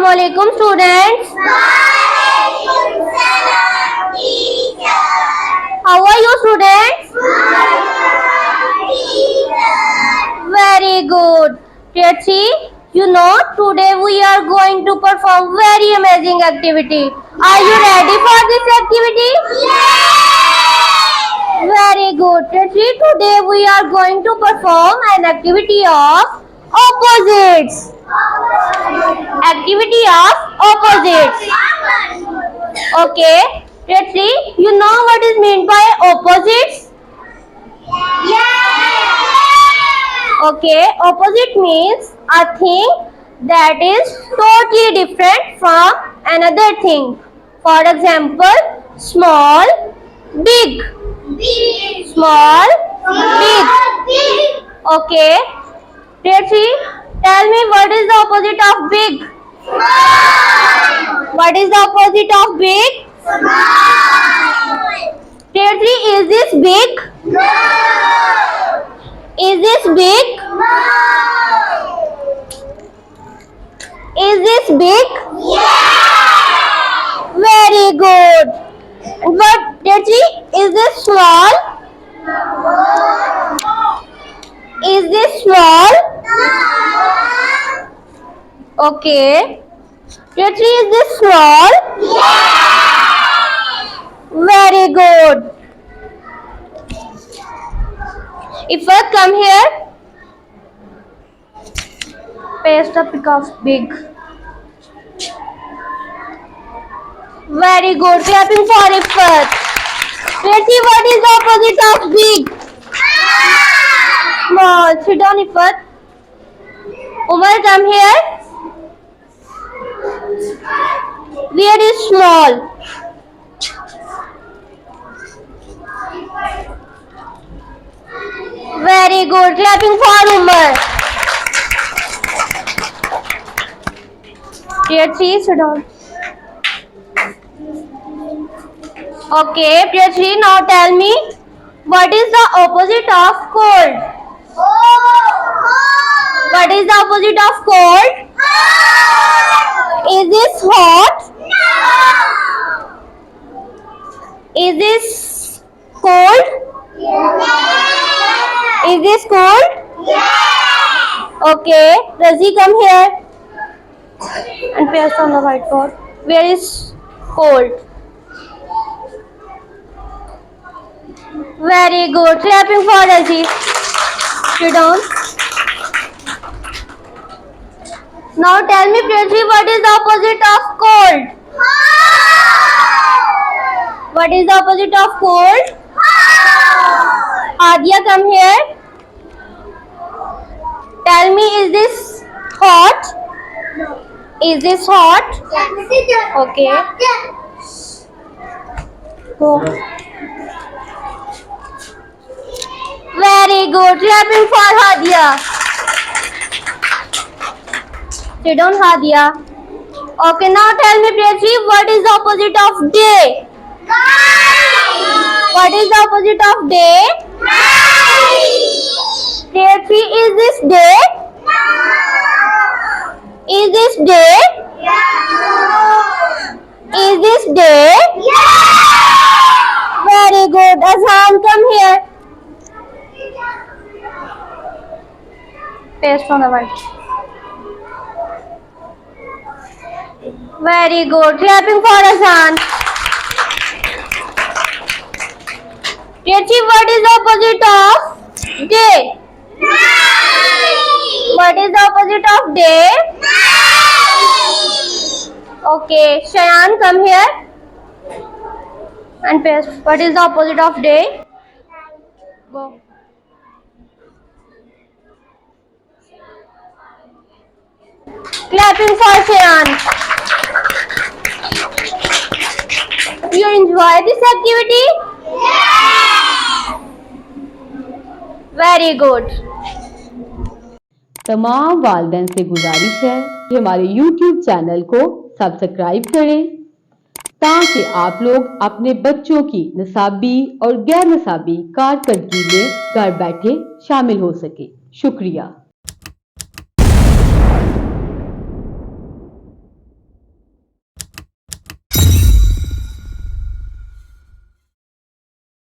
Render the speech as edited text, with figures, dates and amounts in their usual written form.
Assalamualaikum students. How are you students? Very good. Tetsi, you know today we are going to perform very amazing activity. Are you ready for this activity? Very good. Tetsi, today we are going to perform an activity of opposites. Activity of opposites. Okay. Let's see. You know what is meant by opposites? Okay. Opposite means a thing that is totally different from another thing. For example, small, big. Small, big. Okay. Let's see. Tell me what is the opposite of big? What is the opposite of big? Tier 3, is this big? Is this big? Is this big? Very good. But tier 3, is this small? Is this small? Okay. Tier 3, is this small? Very good. If I come here, paste the pic of big. Very good. Clapping for Ifat. Let's see what is the opposite of big. Small. Sit down, Ifat. Umar, come here. Where is small? Very good. Clapping for Umar. Tier 3, sit down. Okay, Tier 3, now tell me, what is the opposite of cold? What is the opposite of cold? Is this hot? Is this cold? Is this cold? Okay, Razi, come here and paste on the whiteboard. Where is cold? Very good. Clapping for Razi. Sit down. Now tell me, Prithvi, what is the opposite of cold? What is the opposite of cold? Adia, come here. Tell me, is this hot? Is this hot? Okay. Go. Very good. Clapping for Hadia. Sit down, Hadia. Okay, now tell me, Prithvi, what is the opposite of day? What is the opposite of day? Tier 3, is this day? Is this day? Is this day? Very good. Azhan, come here. Paste on the white. Very good. Clapping for Azhan. Tier 3, what is the opposite of day? What is the opposite of day? Okay, Shayan, come here and paste. What is the opposite of day? Go. Clapping for Shayan. You enjoy this activity? Very good. तमाम वालिदैन से गुजारिश है कि हमारे YouTube channel को subscribe करें ताकि आप लोग अपने बच्चों की निसाबी और गैर निसाबी कारकर्दगी में घर बैठे शामिल हो सके। शुक्रिया।